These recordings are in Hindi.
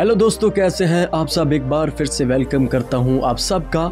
हेलो दोस्तों, कैसे हैं आप सब। एक बार फिर से वेलकम करता हूं आप सबका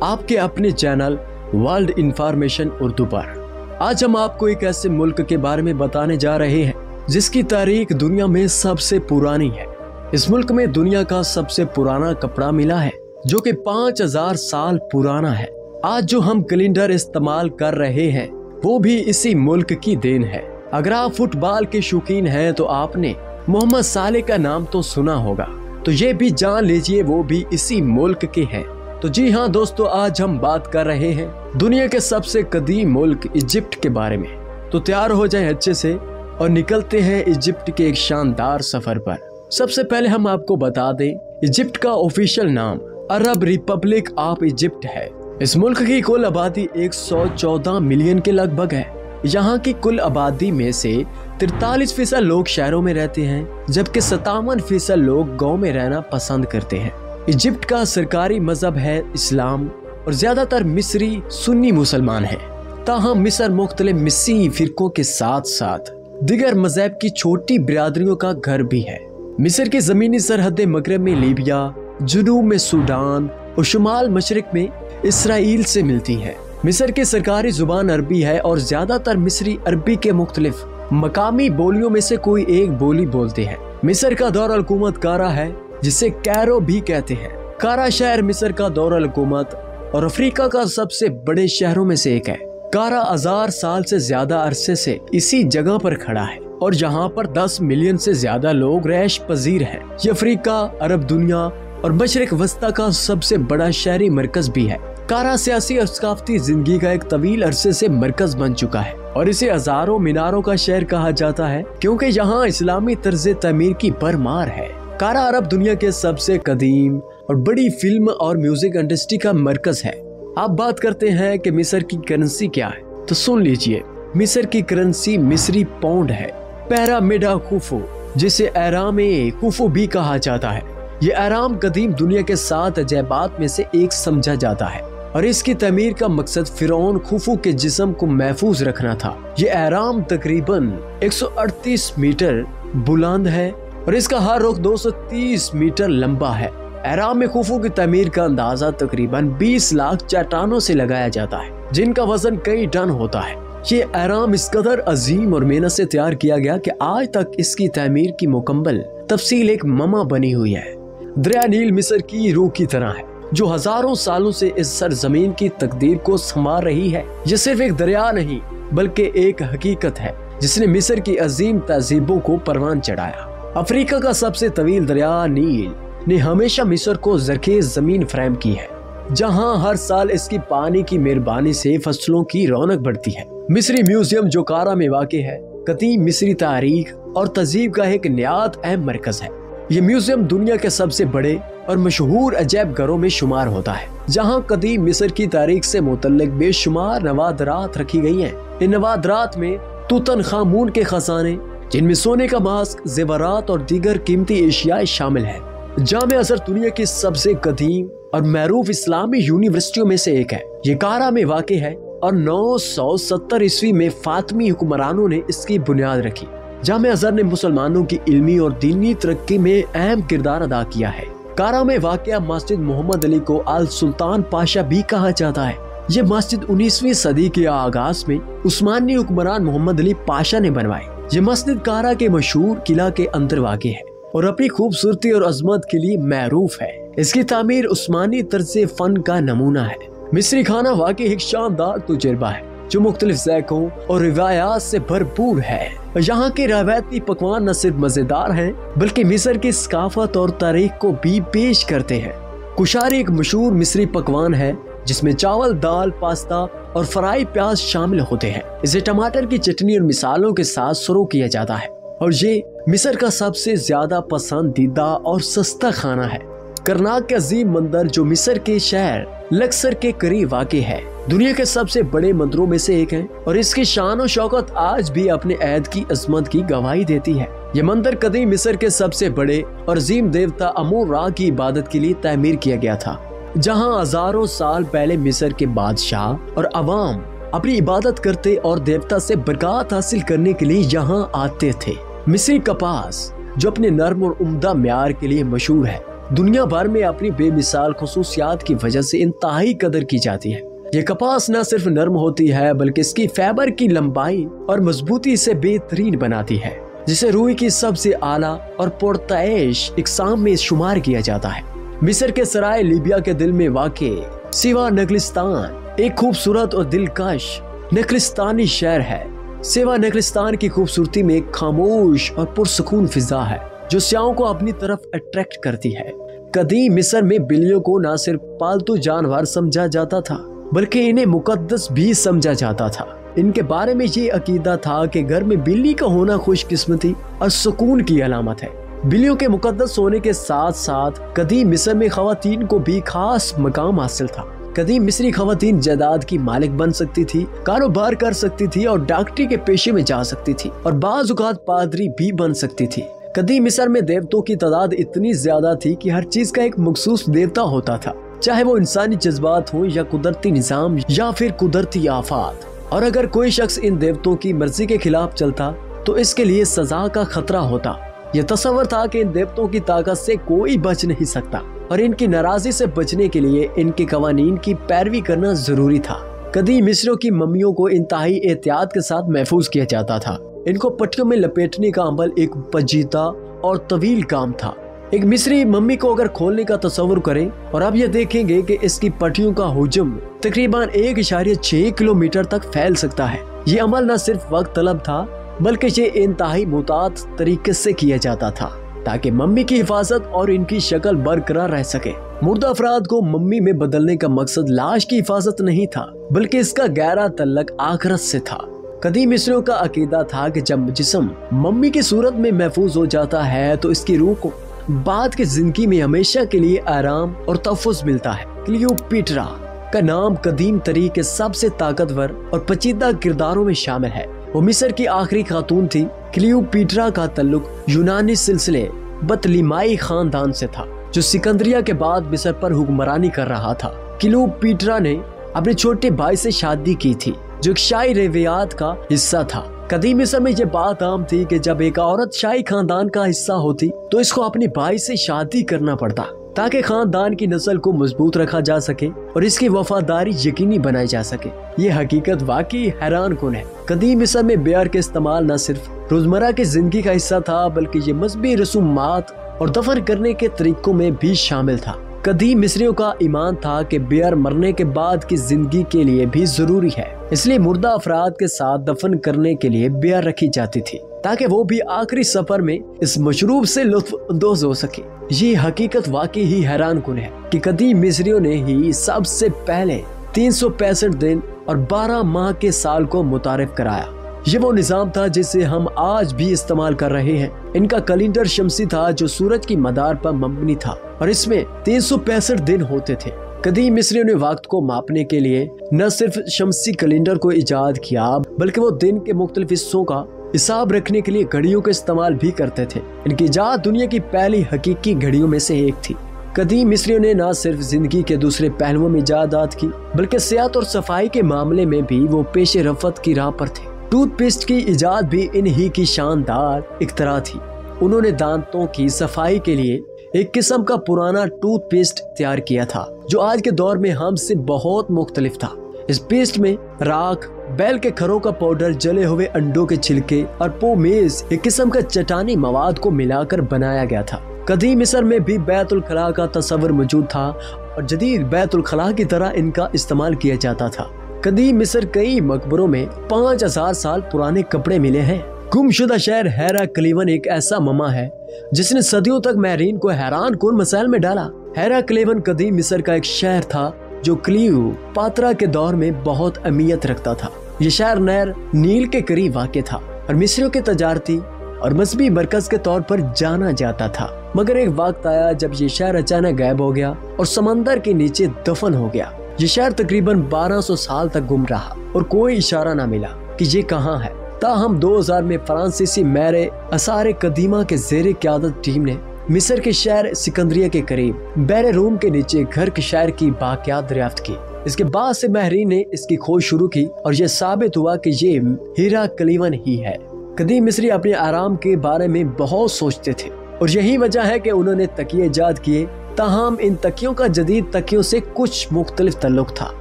आपके अपने चैनल वर्ल्ड इंफॉर्मेशन उर्दू पर। आज हम आपको एक ऐसे मुल्क के बारे में बताने जा रहे हैं जिसकी तारीख दुनिया में सबसे पुरानी है। इस मुल्क में दुनिया का सबसे पुराना कपड़ा मिला है जो कि 5000 साल पुराना है। आज जो हम कैलेंडर इस्तेमाल कर रहे हैं वो भी इसी मुल्क की देन है। अगर आप फुटबॉल के शौकीन हैं तो आपने मोहम्मद साले का नाम तो सुना होगा, तो ये भी जान लीजिए वो भी इसी मुल्क के हैं। तो जी हाँ दोस्तों, आज हम बात कर रहे हैं दुनिया के सबसे कदीम मुल्क इजिप्ट के बारे में। तो तैयार हो जाएं अच्छे से और निकलते हैं इजिप्ट के एक शानदार सफर पर। सबसे पहले हम आपको बता दें, इजिप्ट का ऑफिशियल नाम अरब रिपब्लिक ऑफ इजिप्ट है। इस मुल्क की कुल आबादी 114 मिलियन के लगभग है। यहाँ की कुल आबादी में से 43% लोग शहरों में रहते हैं, जबकि 57% लोग गांव में रहना पसंद करते हैं। इजिप्ट का सरकारी मजहब है इस्लाम और ज्यादातर मिस्री सुन्नी मुसलमान हैं। ताहम मिस्र मुख्तलिफ मिस्री फिरकों के साथ साथ दिगर मजहब की छोटी बिरादरियों का घर भी है। मिस्र की जमीनी सरहदें मगरब में लीबिया, जुनूब में सूडान और शुमाल मशरिक में इसराइल से मिलती हैं। मिस्र की सरकारी जुबान अरबी है और ज्यादातर मिस्री अरबी के मुख्तलिफ मकामी बोलियों में से कोई एक बोली बोलते हैं। मिस्र का दौर हुकूमत कारा है, जिसे कैरो भी कहते हैं। कारा शहर मिस्र का दौर हुकूमत और अफ्रीका का सबसे बड़े शहरों में से एक है। कारा 1000 साल से ज्यादा अरसे से इसी जगह पर खड़ा है और यहाँ पर 10 मिलियन से ज्यादा लोग रैश पजीर हैं। ये अफ्रीका, अरब दुनिया और मशरिक वस्ता का सबसे बड़ा शहरी मरकज भी है। कारा सियासी और सकाफती जिंदगी का एक तवील अरसे से मरकज बन चुका है और इसे हजारों मीनारों का शहर कहा जाता है क्योंकि यहाँ इस्लामी तर्ज तमीर की भरमार है। कारा अरब दुनिया के सबसे कदीम और बड़ी फिल्म और म्यूजिक इंडस्ट्री का मरकज है। अब बात करते हैं कि मिस्र की करेंसी क्या है, तो सुन लीजिए। मिस्र की करेंसी मिस्री पाउंड है। पैरामिडा खुफू, जिसे एराम खुफू भी कहा जाता है। ये एराम कदीम दुनिया के 7 अजैबात में से एक समझा जाता है और इसकी तमीर का मकसद फिरौन खुफू के जिस्म को महफूज रखना था। ये एराम तकरीबन 138 मीटर बुलंद है और इसका हर रुख 230 मीटर लंबा है। एराम में खुफू की तमीर का अंदाजा तकरीबन 20 लाख चट्टानों से लगाया जाता है, जिनका वजन कई टन होता है। ये एराम इस कदर अजीम और मेहनत से तैयार किया गया कि आज तक इसकी तमीर की मुकम्मल तफसील एक ममा बनी हुई है। दरिया नील मिस्र की रूह की तरह है जो हजारों सालों से इस सरजमीन की तकदीर को संवार रही है। यह सिर्फ एक दरिया नहीं बल्कि एक हकीकत है जिसने मिस्र की अजीम तहजीबों को परवान चढ़ाया। अफ्रीका का सबसे तवील दरिया नील ने हमेशा मिस्र को जरखेज जमीन फराहम की है, जहां हर साल इसकी पानी की मेहरबानी से फसलों की रौनक बढ़ती है। मिस्री म्यूजियम जो कारा में वाक़ है, कदीम मिस्री तारीख और तहजीब का एक निहायत अहम मरकज है। ये म्यूजियम दुनिया के सबसे बड़े और मशहूर अजैब घरों में शुमार होता है, जहां कदीम मिस्र की तारीख से मुतल्लिक बेशुमार नवादरात रखी गई हैं। इन नवादरात में तुतनखामून के खजाने, जिनमें सोने का मास्क, जेवरात और दीगर कीमती एशिया शामिल है। जामे अजहर दुनिया की सबसे कदीम और मरूफ इस्लामी यूनिवर्सिटियों में से एक है। ये कारा में वाक़ है और 970 ईस्वी में फातमी हुक्मरानों ने इसकी बुनियाद रखी। जामे अजहर ने मुसलमानों की इल्मी और दीनी तरक्की में अहम किरदार अदा किया है। कारा में वाक़या मस्जिद मोहम्मद अली को अल सुल्तान पाशा भी कहा जाता है। ये मस्जिद 19वीं सदी के आगाज में उस्मानी हुक्मरान मोहम्मद अली पाशा ने बनवाई। ये मस्जिद कारा के मशहूर किला के अंदर वाक़ है और अपनी खूबसूरती और अजमत के लिए मरूफ है। इसकी तामीर उस्मानी तर्ज फन का नमूना है। मिस्री खाना वाकई एक शानदार तजुर्बा है जो मुख्तलिफ ज़ायकों और रिवायात से भरपूर है। यहाँ के रवायती पकवान न सिर्फ मजेदार हैं बल्कि मिस्र की सकाफत और तारीख को भी पेश करते हैं। कुशारी एक मशहूर मिस्री पकवान है जिसमें चावल, दाल, पास्ता और फ्राई प्याज शामिल होते हैं। इसे टमाटर की चटनी और मिसालों के साथ सर्व किया जाता है और ये मिस्र का सबसे ज्यादा पसंदीदा और सस्ता खाना है। करनाक के अजीम मंदिर जो मिस्र के शहर लक्सर के करीब वाक़ है, दुनिया के सबसे बड़े मंदिरों में से एक है और इसकी शान और शौकत आज भी अपने ऐद की अजमत की गवाही देती है। ये मंदिर कदीम मिस्र के सबसे बड़े और अजीम देवता अमून रा की इबादत के लिए तामीर किया गया था, जहाँ हजारों साल पहले मिस्र के बादशाह और अवाम अपनी इबादत करते और देवता से बरकत हासिल करने के लिए यहाँ आते थे। मिस्री कपास जो अपने नर्म और उम्दा म्यार के लिए मशहूर है। दुनिया भर में अपनी बेमिसाल खुसूसियात की वजह से इंतहाई कदर की जाती है। ये कपास न सिर्फ नर्म होती है बल्कि इसकी फाइबर की लंबाई और मजबूती इसे बेहतरीन बनाती है, जिसे रुई की सबसे आला और पुरताइश इकसाम में शुमार किया जाता है। मिस्र के सराय लीबिया के दिल में वाक़े सिवा नगलिस्तान एक खूबसूरत और दिलकश नगलिस्तानी शहर है। सिवा नगलिस्तान की खूबसूरती में एक खामोश और पुरसुकून फिजा है जो सियाहों को अपनी तरफ अट्रैक्ट करती है। कदीम मिस्र में बिल्लियों को न सिर्फ पालतू जानवर समझा जाता था बल्कि इन्हें मुकद्दस भी समझा जाता था। इनके बारे में ये अकीदा था कि घर में बिल्ली का होना खुशकिस्मती और सुकून की अलामत है। बिल्लियों के मुकद्दस होने के साथ साथ कदीम मिस्र में खवातीन को भी खास मकाम हासिल था। कदीम मिस्री खवातीन जायदाद की मालिक बन सकती थी, कारोबार कर सकती थी और डॉक्टरी के पेशे में जा सकती थी और बाज़ औक़ात पादरी भी बन सकती थी। कदीम मिस्र में देवताओं की तादाद इतनी ज्यादा थी कि हर चीज का एक मखसूस देवता होता था, चाहे वो इंसानी जज्बात हो या कुदरती निजाम या फिर कुदरती आफात। और अगर कोई शख्स इन देवताओं की मर्जी के खिलाफ चलता तो इसके लिए सजा का खतरा होता। यह तस्वर था कि इन देवताओं की ताकत से कोई बच नहीं सकता और इनकी नाराजगी से बचने के लिए इनके कवानीन की पैरवी करना जरूरी था। कदीम मिस्रियों की मम्मियों को इंतहाई एहतियात के साथ महफूज किया जाता था। इनको पट्टियों में लपेटने का अमल एक पेचीदा और तवील काम था। एक मिस्री मम्मी को अगर खोलने का तस्वर करें और अब यह देखेंगे कि इसकी पट्टियों का हुजम तकरीबन 1.6 किलोमीटर तक फैल सकता है। ये अमल न सिर्फ वक्त तलब था बल्कि ये इंतहाई मुताद तरीके से किया जाता था ताकि मम्मी की हिफाजत और इनकी शक्ल बरकरार रह सके। मुर्दा अफराद को मम्मी में बदलने का मकसद लाश की हिफाजत नहीं था बल्कि इसका गहरा तल्लक आखिरत से था। कदीम मिस्रियों का अकीदा था कि जब जिस्म मम्मी की सूरत में महफूज हो जाता है तो इसकी रूह को बाद की जिंदगी में हमेशा के लिए आराम और तहफ़्फ़ुज़ मिलता है। क्लियोपेट्रा का नाम कदीम तरीक़ के सबसे ताकतवर और पेचीदा किरदारों में शामिल है। वो मिस्र की आखिरी खातून थी। क्लियोपेट्रा का ताल्लुक यूनानी सिलसिले बतलिमाई खानदान से था जो सिकंदरिया के बाद मिस्र पर हुक्मरानी कर रहा था। क्लियोपेट्रा ने अपने छोटे भाई से शादी की थी जो एक शाही रवायात का हिस्सा था। कदीम मिस्र में ये बात आम थी कि जब एक औरत शाही खानदान का हिस्सा होती तो इसको अपने भाई से शादी करना पड़ता ताकि खानदान की नस्ल को मजबूत रखा जा सके और इसकी वफादारी यकीनी बनाई जा सके। ये हकीकत वाकई हैरान कुन है। कदीम मिस्र में बियर के इस्तेमाल न सिर्फ रोजमर्रा की जिंदगी का हिस्सा था बल्कि ये मजहबी रसूमात और दफन करने के तरीकों में भी शामिल था। कदीम मिस्रियों का ईमान था कि बियर मरने के बाद की जिंदगी के लिए भी जरूरी है, इसलिए मुर्दा अफराद के साथ दफन करने के लिए बियर रखी जाती थी ताकि वो भी आखिरी सफर में इस मशरूब से लुत्फ अंदोज हो सके। ये हकीकत वाकई ही हैरान कुन है कि कदीम मिस्रियों ने ही सबसे पहले 365 दिन और 12 माह के साल को मुतारिफ कराया। ये वो निज़ाम था जिसे हम आज भी इस्तेमाल कर रहे हैं। इनका कैलेंडर शमसी था जो सूरज की मदार पर मबनी था और इसमें 365 दिन होते थे। कदीम मिस्रियों ने वक्त को मापने के लिए न सिर्फ शमसी कैलेंडर को इजाद किया बल्कि वो दिन के मुख्तलिफ हिस्सों का हिसाब रखने के लिए घड़ियों का इस्तेमाल भी करते थे। इनकी इजाद दुनिया की पहली हकीकी घड़ियों में से एक थी। कदीम मिस्रियों ने न सिर्फ जिंदगी के दूसरे पहलुओं में इजादात की बल्कि सेहत और सफाई के मामले में भी वो पेशे रफत की राह पर थे। टूथपेस्ट की इजाद भी इन्हीं की शानदार इख्तरा थी। उन्होंने दांतों की सफाई के लिए एक किस्म का पुराना टूथपेस्ट तैयार किया था जो आज के दौर में हमसे बहुत मुख्तलिफ था। इस पेस्ट में राख, बैल के खरों का पाउडर, जले हुए अंडों के छिलके और पोमेज एक किस्म का चट्टानी मवाद को मिलाकर बनाया गया था। कदीम मिस्र में भी बैतुल खला का तस्वर मौजूद था और जदीद बैतुल खला की तरह इनका इस्तेमाल किया जाता था। कदीम मिस्र कई मकबरों में 5000 साल पुराने कपड़े मिले हैं। गुमशुदा शहर हेराक्लियन एक ऐसा ममा है जिसने सदियों तक महरीन को हैरान कुन मसाइल में डाला। हेराक्लियन कदीम मिस्र का एक शहर था जो क्लियोपात्रा के दौर में बहुत अहमियत रखता था। ये शहर नहर नील के करीब वाक़ था और मिस्रियों के तजारती और मजहबी मरकज के तौर पर जाना जाता था। मगर एक वक्त आया जब ये शहर अचानक गायब हो गया और समंदर के नीचे दफन हो गया। ये शहर तकरीबन 1200 साल तक गुम रहा और कोई इशारा न मिला कि ये कहाँ है। ताहम 2000 में फ्रांसीसी मैरे असारे कदीमा के ज़ेरे क़यादत टीम ने मिस्र के शहर सिकंदरिया के करीब बैरे रूम के नीचे घर के शहर की बाक़ियात दरियाफ्त की। इसके बाद से महरीन ने इसकी खोज शुरू की और यह साबित हुआ कि ये हेराक्लियन ही है। कदीम मिस्री अपने आराम के बारे में बहुत सोचते थे और यही वजह है कि उन्होंने तकिए इजाद किए। ताहम इन तकियों का जदीद तकियों से कुछ मुख्तलिफ ताल्लुक था।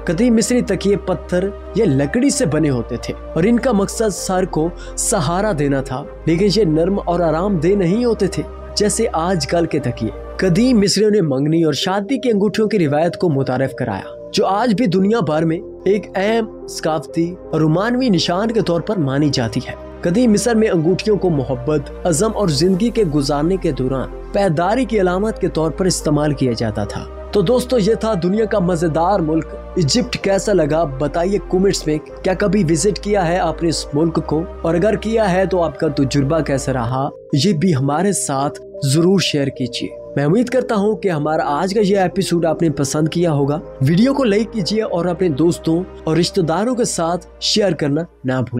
कदीम मिस्री तकिए पत्थर या लकड़ी से बने होते थे और इनका मकसद सर को सहारा देना था, लेकिन ये नर्म और आरामदेह नहीं होते थे जैसे आजकल के तकिए। कदीम मिस्रियों ने मंगनी और शादी की अंगूठियों की रिवायत को मुतारिफ कराया, जो आज भी दुनिया भर में एक अहम सकाफती और रोमानवी निशान के तौर पर मानी जाती है। कदीम मिस्र में अंगूठियों को मोहब्बत, अज़म और जिंदगी के गुजारने के दौरान पैदारी की अलामत के तौर पर इस्तेमाल किया जाता था। तो दोस्तों, ये था दुनिया का मजेदार मुल्क इजिप्ट। कैसा लगा बताइए कमेंट्स में। क्या कभी विजिट किया है आपने इस मुल्क को, और अगर किया है तो आपका तजुर्बा कैसा रहा, ये भी हमारे साथ जरूर शेयर कीजिए। मैं उम्मीद करता हूँ कि हमारा आज का ये एपिसोड आपने पसंद किया होगा। वीडियो को लाइक कीजिए और अपने दोस्तों और रिश्तेदारों के साथ शेयर करना ना भूलें।